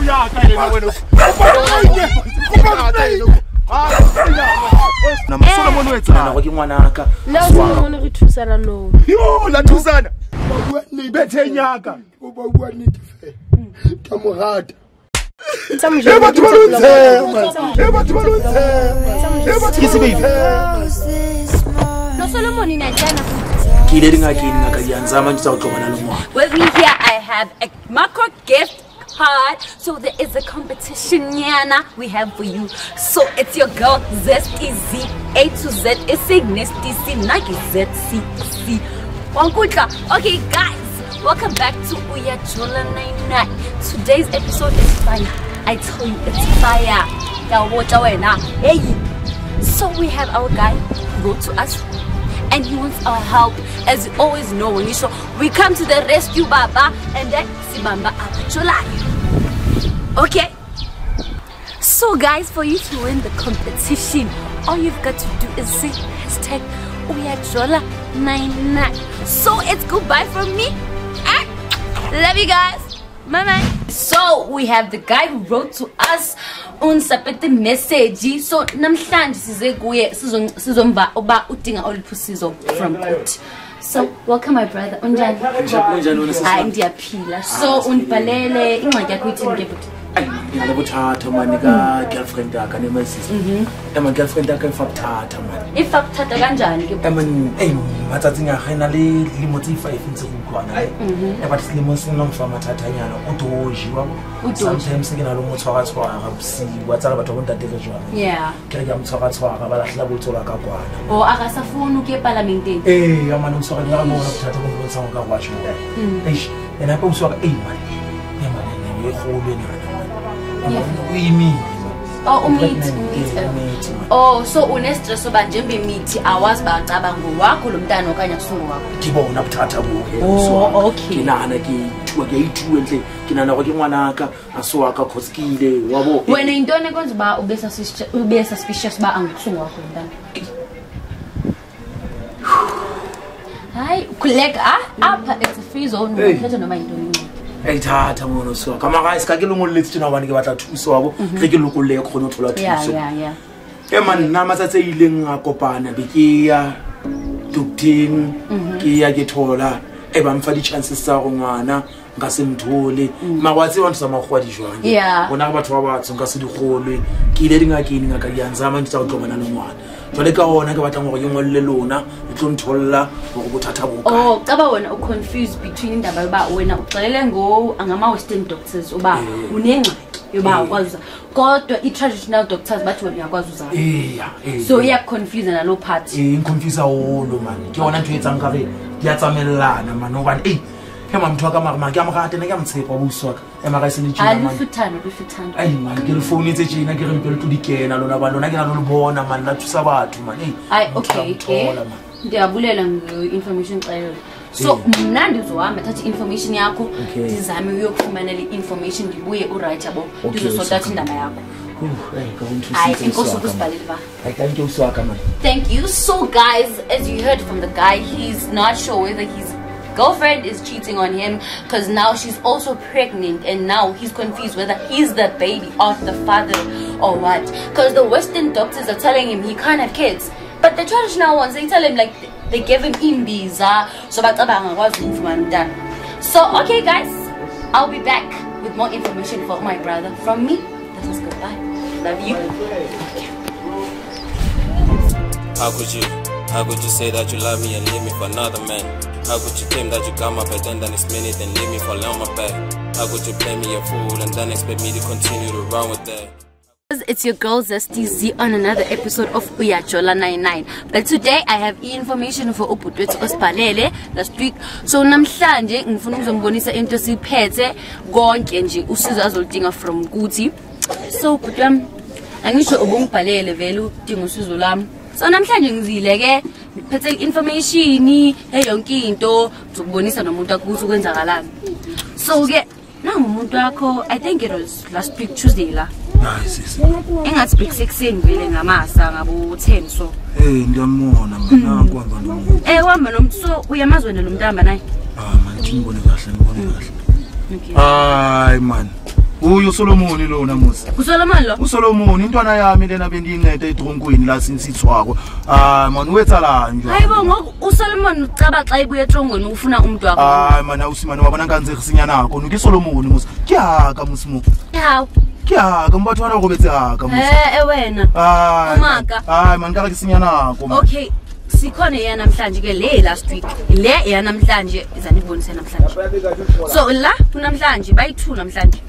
With me here, I have a macro gift card. So there is a competition, Yana, we have for you. So it's your girl Zesty Z, A to Z, is Signisty C, Nike Z C C. Okay, guys, welcome back to UYAJOLA 99. Today's episode is fire. I tell you, it's fire. Hey. So we have our guy who wrote to us, and he wants our help. As you always know, when you show, we come to the rescue, Baba, and then Sibamba UYAJOLA. Okay. So guys, for you to win the competition, all you've got to do is say hashtag UYAJOLA 99. So it's goodbye from me. Love you guys. Bye. So we have the guy who wrote to us on the message. So namhlanje size kuye sizomba oba udinga oluphusizo from God. So welcome my brother. Unjani? Hayi ndiyaphila. So unibhalele incwadi yakho ithini ke buti? Ngiyabuthatha manje ka girlfriend yakhe ne my sister. Ema girlfriend yakhe ifakuthatha manje. Ifakuthatha kanjani ke buti? Mathatsi ngahena le limo tsi 5 ntse kukhona. Eba silimo sinomfa mathathanyana udoji wabo. Sometimes ke na lo motswara ga busi wa tsala batho bontate ke jwana. Yeah. Ke ga motswara ba lahla botsola ka kwana. O aka sa phone ke parlamenteng. Ya manje motswara ga mo bona bothatha bo bontsha ka watch mo dai. Ena pa motswara man. Ya manje ne go le na. We meet. Oh, meet. Oh, so unestress soba njembe meet awazi bacabanga wakho lo mntana okanye kusungu wakho. Ngibona buthatha buke. Oh, okay. Kinana ke thuwa ke ithu enhle. Kinana kwa ke ngwanaka aswaka khosikile wabo. Wena intone kwenza ba ube suspicious ba angikusungu wakho lo mntana. Hayi, kuleka apha it's a free zone ukhetha noma intoni. Eithatha mona so kama ga iska ke lengolo le tsena bana ke batla thuso wabo re ke lokole go khona thola thuso yeah man nna matsa ileng a kopana be ke ya docting ke ya ke thola e ba mfa di chances tsa go ngwana nga se mthole mawatsi wa ntsa magwadi jwang bona batho ba batso nga se di golwe ke ile dinga ke ninga ka yanzama ntsa go tlobana le ngwana jole ka ona ke batla gore ke ngolle lona e tlo ntholla go bothatha boka. Oh caba wona u confused between indaba ba wena uxelele ngo angama western doctors oba unengxaki yoba ukwazi kodwa I traditional doctors bathi wena uyakwazi uzama. So iya confuse na lo part. Confuse awolo man ke yona ntwe etsang ka re di a tsamelana man oba Hema mtu aka mama ke amagate ne ke mtshepa bo uswaka emaga se le tshina man. Befitano. Ai man ke le phone tse tshina ke re mpelo tu dikena lona ba lona ke na lo bona man la thusa batho man. Ai okay. Ndiyabulela nge-information xelo. So mna ndizohamba thatha information yakho ndizame uyokufumana le information ndibuye uright yabo ndizosota indaba yakho. Thank you so much. Thank you. So guys, as you heard from the guy, he's not sure whether his girlfriend is cheating on him because now she's also pregnant, and now he's confused whether he's the baby of the father or what, because the Western doctors are telling him he can't have kids, but the traditional ones, they tell him like they give him imbiza so so okay guys, I'll be back with more information for my brother. From me, this is goodbye. Love you. Okay. How could you say that you love me and leave me for another man? How could you claim that you got my pretend and it's minute and leave me fall on my back? How could you play me a fool and then expect me to continue to run with that? It's your girl Zesty Z on another episode of UYAJOLA 99. But today I have information for Uputwethu Osiphalele last week. So namhlanje ngifuna ukuzombonisa into siphethe konke nje usizo azolidinga from kuthi. So butwam angisho ubungibhalele vele udinga usizo lami. So namhlanje ngizile ke ngiphethe information yonke into ngizokubonisa nomuntu akuthi ukwenzakalani. So ke nangu umuntu wakho, I think it was last week Tuesday la. Nice. Engathi big 16 vele ngamasa ngabo 10 so. Ndiyamona mana kwamba nomuntu. Wahamba nomuntu so uyamazi wena lo mntamba naye? Man ngibone kahle. Okay. Hayi man. Uyo Solomon lo namusa. uSolomon lo uSolomon intwana yami lena bendiyincede edronkweni la sinsithwako. Man wetha la nje. Hayibo ngoku uSolomon ucaba xa ibuye etrongweni ufuna umuntu wakho. Man awusimani wabona kanze khisinya nakho nuke Solomon musa. Kyaka musimo. Hawu. Kyaka mbathwana go betse haka musa. Wena. Umaka. Man ka khisinya nakho. Okay. Sikhona yena namhlanje ke le last week le yena namhlanje izanibonisa namhlanje so la kunamhlanje bayi2 namhlanje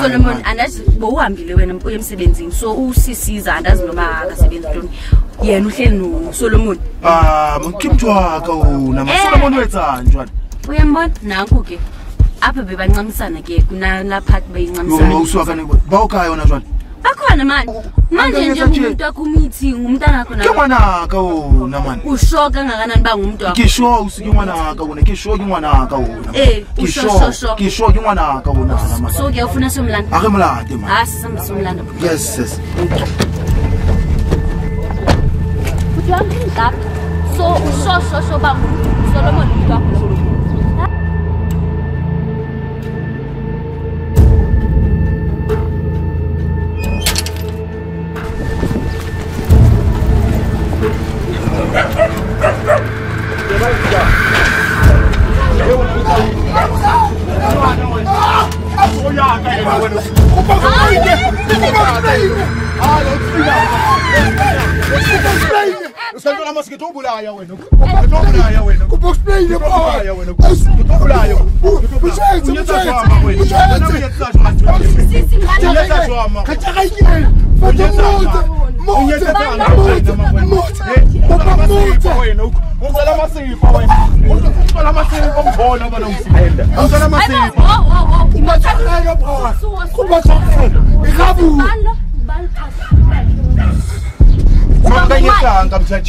Solomon andazi bowuhambile wena uye emsebenzini so usisiza andazi noma akasebenzi ntoni yena uhleli no Solomon mkimthwaka una Solomon wetha njani uyambona nanku ke apha bebancamisana ke kuna la part bayincamisana uswaka ne bawukhaya yona njani akhona manje nje umuntu akumeeting umntana wakho ke ngwanaka wona man ushoka ngakanani ba ngumuntu wakho kisho usike ngwanaka wona kisho ke ngwanaka wona kisho ke ngwanaka wona man so ke ufuna somlanda ake mlande man sisamba somlanda yes kuthiwa so usho ba Solomon umuntu wakho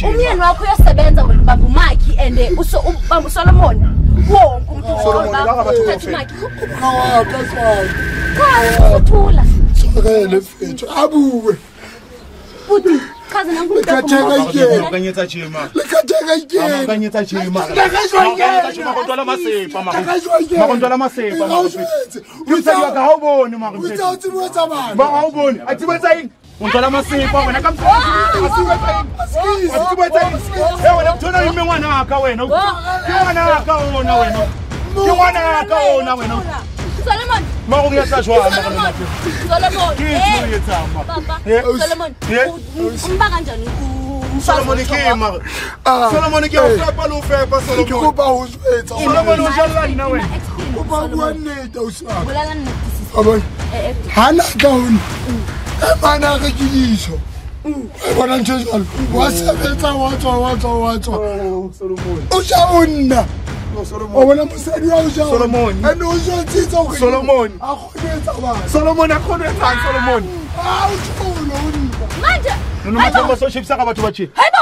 umyeni wakho uyasebenza ubaba uMaki and ubaba Solomon wonke umuntu uthatha uMaki uthula Sakele mfethu abuwe futhi kaze nangu kanyetsa chima lekatheka ikene kanyetsa chima makontwala masepa makontwala masepa utsa ka hawuboni makontwala uthi wetha bani hawuboni athi wetsa yini untwala masepa wena kamthwa asiwetsa yini wena mthona yimi ngwana aka wena ngwana aka wona wena ngwana aka wona wena Solomon Mako ngiyasashwa maka Solomon kithi uyethama baba Solomon umba kanjani Solomon kima Solomon kiyafepa lo fepa Solomon kuba uzwetha Solomon ujalani na wena kuba kuwaneta usaka bulalani abona hana kaun emana ke kilisho bona njalo wasebenza watswa Solomon ushawunna Obona musadi wa ujawo Solomon uzothitha ukho Solomon akhonetha bani Solomon akhonetha Solomon uthula unina manje noma themba so chipsa ka batho bathi hayibo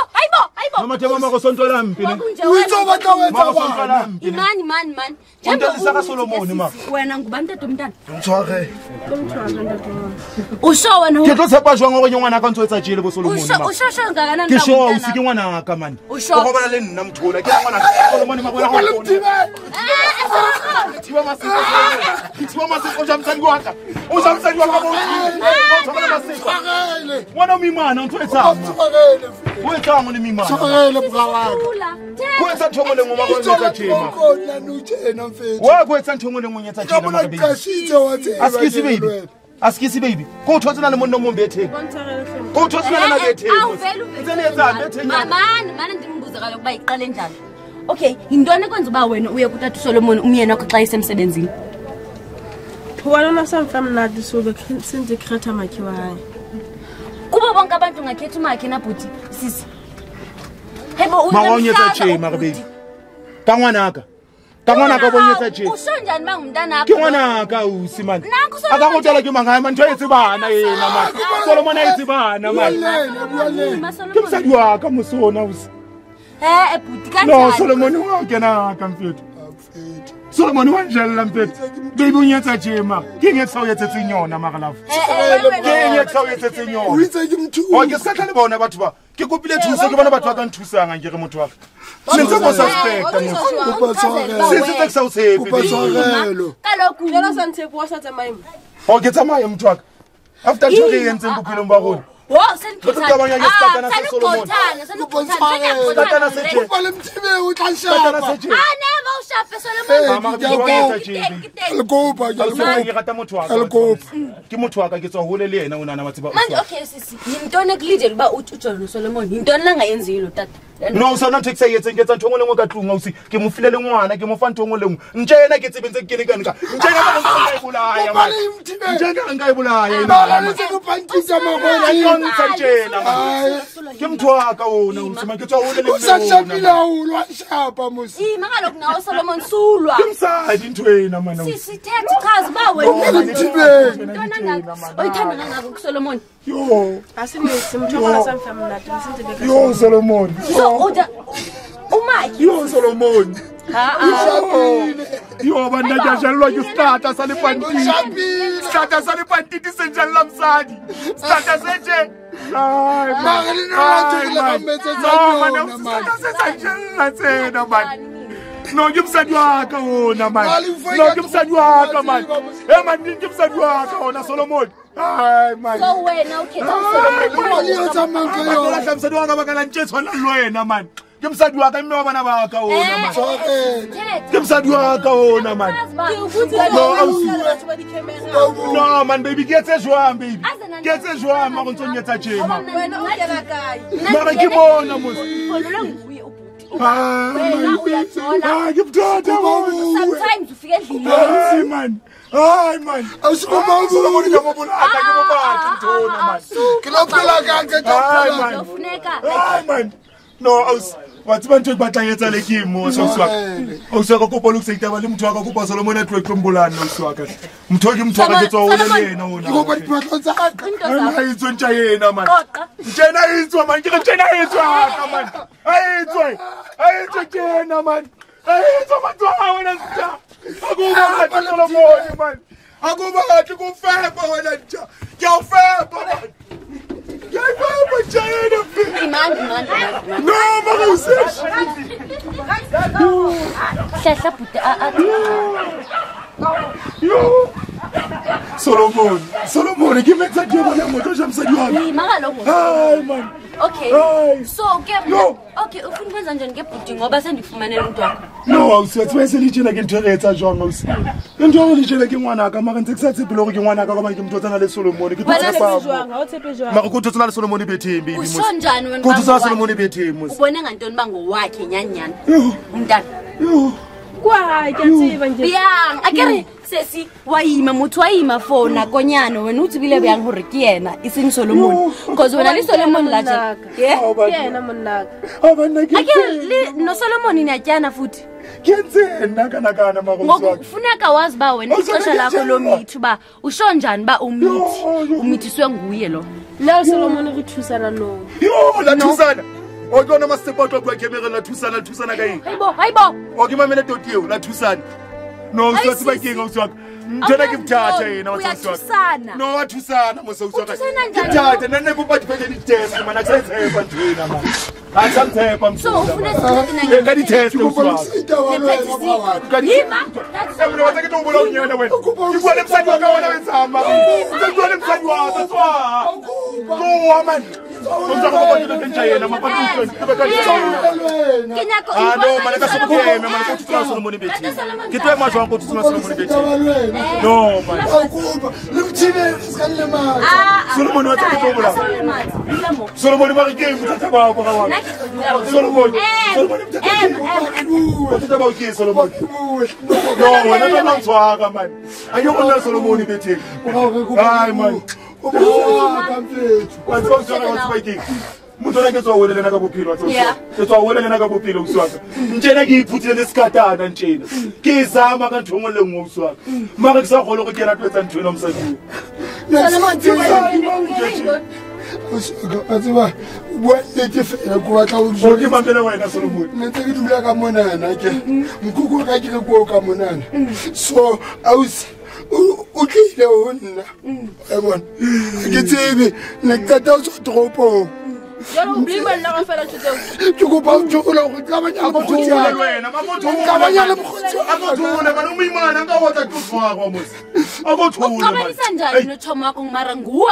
noma themba mako sontwala mpini uyizoba ka wetha bani imani njembe saka Solomon ma wena ngubani ntate umntana ngitshware usho wena ke tlo tshepa jwang go ngwana ka ntse etsa jele bo Solomon ma usho ngakanani ke sho usike ngwana ka man go bana le nna mthola ke ngwana Solomon ma bona go thiba masiko jamtsani kwaka ujamtsani kwaka bo thobela masiko wana mimana ntwe tsama wetsango le mimana tswakele bukawaka kwetsa thongole ngoma go ntsha thema kona nutshena mfethu wa kwetsa thongole ngoma nyetsa thema kabona baby kashithe wathi askisi baby ko thotsena le monna mo bethe ko thotsena na bethe Awuvela mana ndimbuza kaloku ba iqale njani okay yintoni ekwenza uba wena uye kutata Solomon umyeni wakho xa isemsebenzini Wala nasamfam nadi sobe sinje khetha makhi waye kuba bonke abantu ngakhetha umakhe na bhuti sisi hebo mawonyetsa chema baby kangwanaka bonyetsa chema usho njani bangumntana ke ngwanaka usimani akakutela ke mangaya manje etsi bana yena man Solomon etsi bana man ke msadi wa ka mosona usi bhuti kanjani no Solomon wa kena ka mfethu Solomon wa njella mpete. Baby unyetsa jema. Ke ngetsa o yetsetse nyona magalafu. Ke ngetsa o yetsetse nyona. O itse ke motho. O ke sa tlale bona batho ba. Ke kopile thuso ke bona batho ba ka nthusang a ke motho wa. Sentse mo suspect mo. Kopa tshwarelo. Sentse ke sa o tshepe. Kopa tshwarelo. Kaloku jalo sa ntshepo wa sa tsamaya. O ke tsamaya motho wa. After tshwere yentseng bophelong ba rona. Wo seniphothana never ushape Solomon ke motho wa ka ke tswa hole le yena o nana batse ba manje okay sisi yintoni ekulidele ba uJohn Solomon yintoni la ngayenzilo tata no sona ntho eksayetse ke tsa nthongwe lengwe ka tlunga usi ke mo filele ngwana ke mo fa nthongwe lengwe nje yena ke tsebentse ke kene ka njena ba nka ibulaya man njena nka ibulaya ina ke pantisa magona Sanjena ke motho wa ka ona usima ke tswa hole le usashapila ulwa shapa musi makaloku nawo Solomon sulwa imsadi ntwena mana sisi thethe chaza ba wena oyithanda ngako ku Solomon yo Asimisi mthokola samfamna msindibeka yo Solomon so uja Mike yo Solomon yo banda jajalwa ke starter sale pantiti starter sale pantiti senjalla msadi starter seje no ke msadi wa ka ona man no ke msadi wa ka man man ke msadi wa ka ona Solomon ai man so wena ukhetha Solomon la msadi wa ka bakala ntshetsona lo wena man ke msadi wa ka mme wa bana ba ka ona man ke msadi wa ka ona man no man baby get a joie baby get a joie ma go ntonyetsa jema wena o kena kae mara ke bona mo sometimes ufike endlini man ay man awusibaba Solomon ke mo bona aka ke mo batho ntona man ke lo phela kanke man ufuneka ay man no aus wathi bantu batla yetsa le kimo so uswaka kopa lu kusayita ba le motho wa ka kopa Solomon atwe tlombulana uswaka motho ke motho wa ke tswa hole le yena ona go ba diphatlo tsa ka ai itso ntja yena man njena itso man ke njena itso ka man ai itso njena man ai itso matwa wena ntja akuba ka Solomon man akuba ka ku fepa wena ntja ke o fepa man ke fepa njena no mama usesh hlahla buti yo Solomon ke metsa ke bona motho ja msadi wa makaloku ay man okay Ay. so ke No. okay ufuna ukwenza njani ngebhuti ngoba sendifumanele umuntu wakho no awusethi bese litshela ke ntho etsa jwang awusi ntho litshela ke ngwana ka mara ntse ke sa tsepile gore ke ngwana ka ba ke motho tsana le Solomon ke Wena tsapa jwang ha o tshepe jwang mara go tsana le Solomon bethembi baby usho njani wena go tsana Solomon bethembi ubone ngantoni bangowakhe nyanyana yo umntana yo kwa ke tseba nje biyang akere sesi wayima motho wayima for nakonyana wena o tsebile biyang hore ke yena iseng Solomon because wena le Solomon la ja yena monnaka abana ke akere no Solomon ni atyana futhi kenzena kana ngoku kufuneka wazi ba wena ixesha lakho lomithu ba usho njani ba umithiswe nguye lo la Solomon re thusana no yo la thusana o ke ona masepoto kwa kemere la thusana ka eng hayibo o ke mamele totio la thusana no so se ba keng o swaka ntona ke mthatha yena o swaka no wa thusana mo so swaka mthatha nne go ba dipele di test mana ke tshepa ntwena man a tsa tshepa mso so ufuna sikhathi ka di test o swaka ka di Hima, emre wa ke tobola o nyela wena ke bua le msadi wa ka wena wetsama ke bua le msadi wa ka tswa go man o tsa go ba di tentja yena ma pa tshwene ke ba ka ke nyako no mana ka sobo ke me mana ko tswa Solomon beti ke twe ma jwa ko tswa Solomon beti no man akuba lumthine sikanle mali Solomon wa tsa ke tobola Solomon ba ke mthatha ba go ga wa Solomon mthatha ba ke Solomon no wena ka mtswaga man ayo ona Solomon beti ai man mutona ke tswa wele lena ka bophelo wa tswa ke tswa wele lena ka bophelo uswaka ntjena ke iphutile le skatana ntjena ke zama ka nthongwe le ngwe uswaka mara ke sa gole go kena twetsa ntwena msadi Atsiba bua nnete fela ko batla o o ke mamela wena Solomon ntse ke dula ka monana ke mokoko ka ke go ka monana so ausi o tlile ho nna e bona ke tsebe ne ka ta tswa tropo Jalo blima nna ka fela tshotse. ke go ba tsola go tlabanya go tsola wena tlabanya le bogotsi akothula bana umimana nka botla tufwa kwa mos akothula Ucabanisa njani noThoma wakho mara nguwe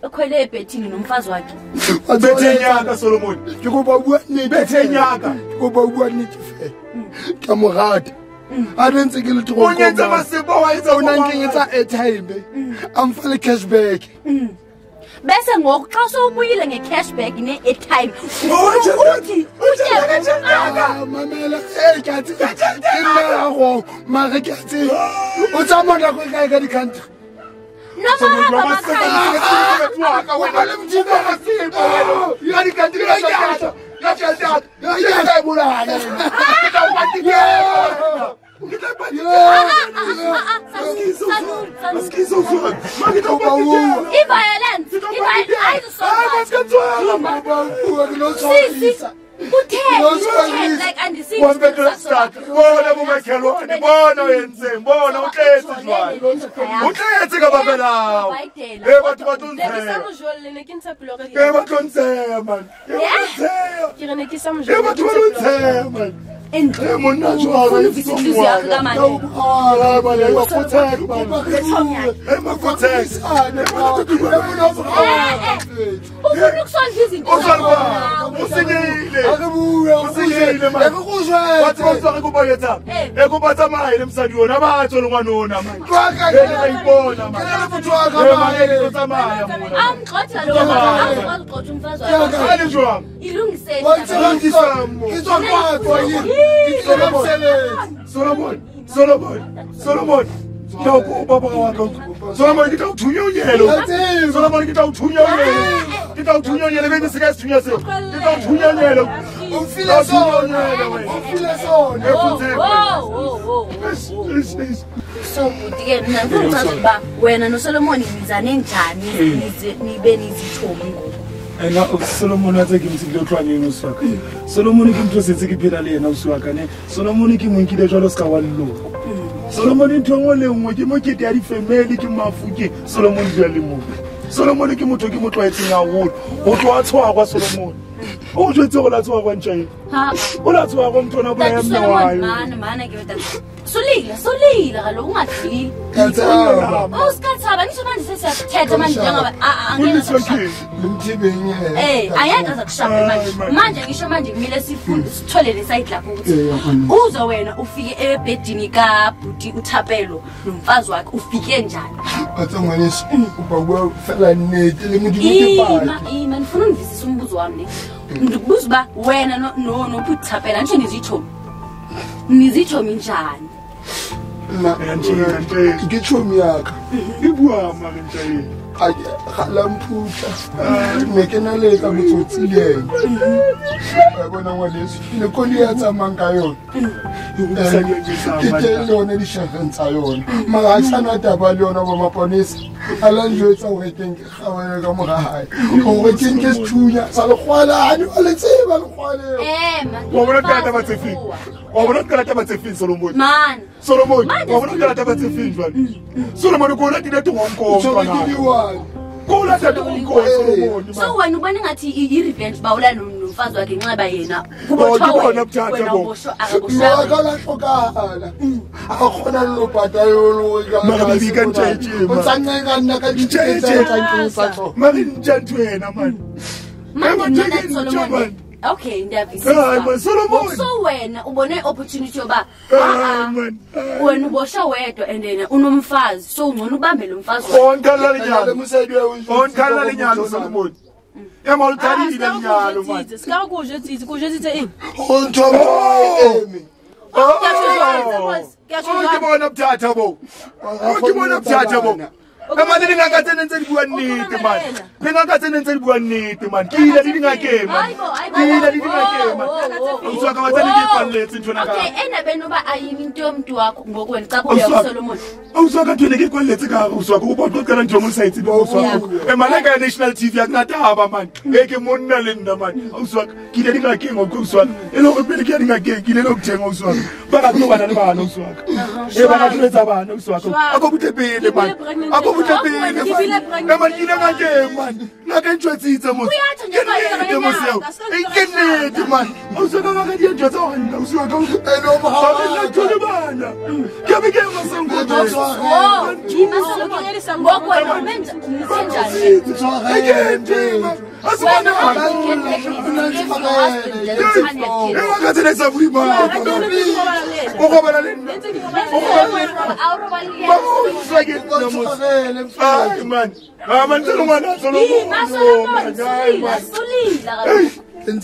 okhwele ebhethini nomfazi wakhe? bethenyaka Solomon ke go ba bua nnete bethenyaka go ba bua nnete fela ka mogata a rentse ke le tropo o nyetsa masepa wa etsa o nang ke etsa airtime am file cashback Bese ngoku xa sowubuyile ngecashback ne-airtime uthi mamela ke a tseba ke nna go mara ke a tseba o tsamaya go kae ka di-country bona bomakhelwane bona wenze bona utletse jwale utletse ka babelawo batho ba tlontseya ba tlontseya man batho ba tlontseya man monna jwale ekubatsamaye msadi yona batsho lengwanona Solomon Solomon Solomon kita uthunyonyelo Solomon kita uthunyonyelo bese sika sithunyase kita uthunyonyelo ufile sona So ke mina ngifuna ba wena noSolomon nizane njani nibe nizithomi ngoku ena Solomon atse ke mtsi le tlwaneng o swaka Solomon ke mtho setse ke phela le yena o swaka ne Solomon ke monkile jalo ska wa leloko Solomon ntho le nngwe ke mo ke te ya di family ke mafuke Solomon dia le mo Solomon ke motho ke motho a etseng haholo o tlo a tshwarwa Solomon o jwetse go la tshwarwa ntšhae o la tshwarwa mthona bula ya mme wayo mana ke beta solile kaloku ungadlili usikathaba nisho manje sesiyathetha manje njengaba ayeka zakushapa manje ngisho manje kumele sithole le side lapho ukuthi uzo wena ufike ebhedini kabhuti uthapelo nomfazi wakhe ufike njani atsangwanisa ubaba fela nete le muthi ima nifuna ungivisisa umbuzo wami ngikubuza ba wena nophuthaphela nje nizitshomi njani ngitshomi yakha ibua mara ntšhae la mputla neke na le ka botsotsileng bona ngwaneso le koli ya tsamang ka yona ke teng le yone dišageng tsa yona mara a tshwana taba le yona ba maponesa a la njwetsa gore keng ke gawele ka mogae gore keng ke sethunya sa legwalane wa le tseba legwaleo wa bona karata ba tsefeng wa bona karata ba tsefeng Solomon wa bona karata ba tsefeng jwale Solomon ko la dile tongongko Kola tata unko Solomon so wena ubona ngathi i-revenge bawula nomfazi wakhe nxeba yena kubona mthatha bo akala hlokala akhona lo patayolo mara bibika ntšhae utsancenga nna ka ditšhae mara ntšhatho wena man Solomon okay Solomon so wena ubone opportunity yoba wena ubosha wedwa and then unomfazi so ungcono ubambe lo mfazi onkhala lenyalo Solomon ema ulithalile lenyalo man Sikakuje tsitse eng ukibona mthatha bo Manje ningakathe nenseli buwa nite man. Ningakathe nenseli buwa nite man. Kile lingake man. Kile lingake man. Uswaka wathani ngikwaletse ntona ka. Okay, enabeni uba ayimi into yomuntu wakho ngokwena xa buya uSolomon. Uswaka thwele ngikwaletse ka uswaka uboqoqela njongo usayithi lo uswaka. Emalanga National TV akunataba man. Ngeke monna le nna man. Uswaka kile lingake ngokho uswaka. Eloko phela kile lingake kile lokuthenga uswaka. Baka kunobana lebana uswaka. Baka kuletsa bana uswaka. Akobutepele man. Man, kile ngake man. Ngake ntshwetsitse mo. Ke mo Kenedi man. Uswaka ngake di ntshwetsa wena uswaka. Elo mahaba ntshwele bana. Ke be ke masango. Oh, imasolo sangoko wenza umsenjani. Asibona ngake nesa buima. Ukobana le. Man, man,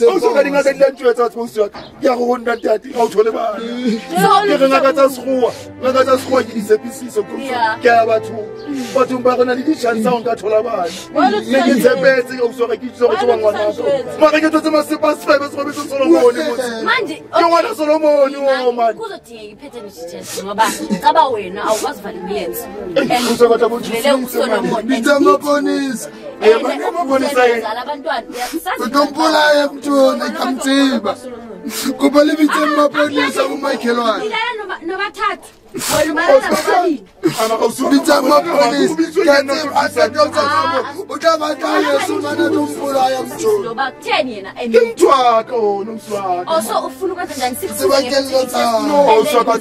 also getting a lecture at Monsieur Yaron that out whatever. So, is a piece of Gabatu, but to Baronadish sound that all about. Making the best of Solomon. Making to the master pass fibers for Mr. Solomon. You want a Solomon, you man. I was millions. Mtona kamtsiba kuba libitse mapolisa uMichael no bathathu wena mayana ngobani bitsa mapolisa kanti asadonsa utabakaya sumana nomfula yamthola lo bakutheni yena ngimthwako nomswaka also ufuna ukwenza njani 6 no uswaka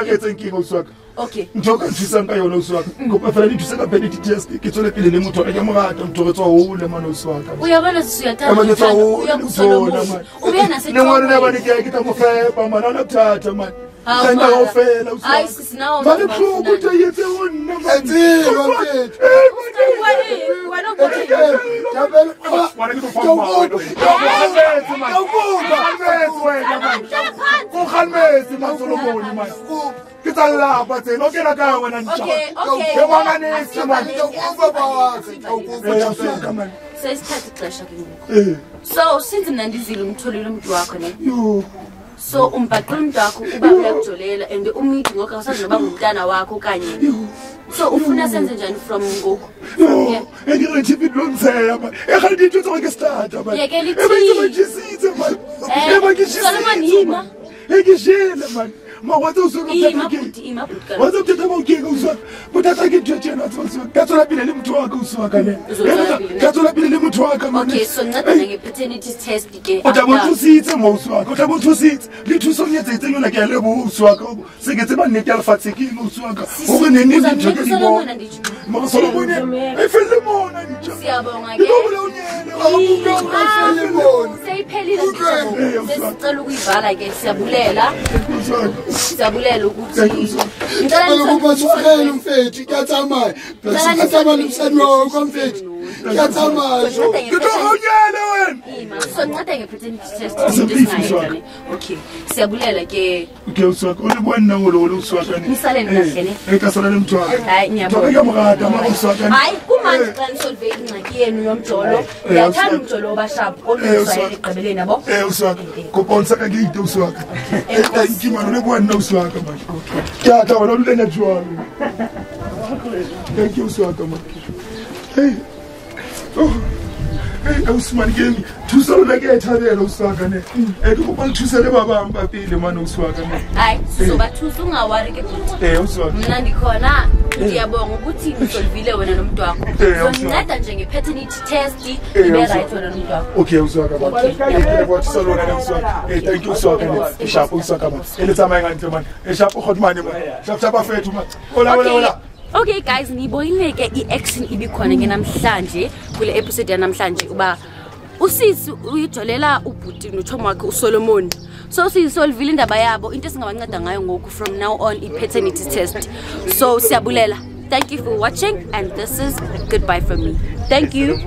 nje inkinga uswaka. Okay. Njoka ntshisa nka yona uswaka. Ngoba fela ntshisa ka penalty test ke tsole pele le motho ka morata motho tswa hole mana uswaka. Uyabona sisuyathatha. Uyakusolomon. Ubena se. Nengwana nabani ke kita mo fepa mana nakuthatha man. Senta ofela uswaka. Hayi sisinawo. Bale khulu utayetse wona man. Wena so since mnandizile umtholile umuntu wakho ne so umbhaqela umuntu wakho uba uyakujolela and umithi ngoku awusazoba ngumntana wakho kanye so ufuna senze njani from ngoku engirithi bidlonseya man ekhalithi tsonke starter man yekelithi ebajisitse man Solomon yima ngishile man mawathe usukuthatha wathi uthatha mawukike uswaka uthatha ngijejena wathi kathola pile lemthu wakhe uswaka le kathola pile lemthu wakhe man. Okay, so ngathi nge-paternity test ke utabonthusitse mawuswaka utabonthusitse lithuso nyetsetse nyona ke lebo uswaka seketse ba nnete alfatsekile uswaka ube nenini nje ke libo masolomon efele mona nje siyabonga ke seyiphelile sesicela ukuyivala ke siyabulela ukuthi ngicela ukuba sikhele umfethi kuyathamaya bese nomsana wakho umfethi kuyathamaya ngidongonyele wena so ncede nge-paternity test okay siyabulela ke uswaka ulibona nangolo uswaka ni nisaleni kahle ne ekasala lemthwala hayi ngiyabona ngamrata ma uswaka hayi kumanje xa nisolve ingxaki yenu yomjolo uyathanda umjolo obasharp kodwa usayele egqibeleni yabo uswaka kuponsa ka ngiyite uswaka ngimano lebona uswaka manje kyatha wena ulena jwalo thank you uswaka manje hey Usman game thusalo la ke ethabela uswaka ne kuba ngithusele babami bapile manje uswaka ne hayi sizobathusa ungawari ke uswaka mina ndikhona ngiyabonga ukuthi nisolvile wena nomuntu wakho uzonceda nje nge-paternity test ibe right wena nomuntu wakho okay uswaka baba ngiyabona salona ne uswaka thank you uswaka ne sharp uswaka man elithama ngani man sharp hotman man sharp afethu man ola Okay guys, nibonile ke i-action ibikhona ngenamhlanje kule episode yanamhlanje uba usisi uyijolela ubhuti noThoma wakhe uSolomon. So siyisolvile indaba yabo into esingabanceda ngayo ngoku from now on i-paternity test. So siyabulela. Thank you for watching and this is goodbye from me. Thank you.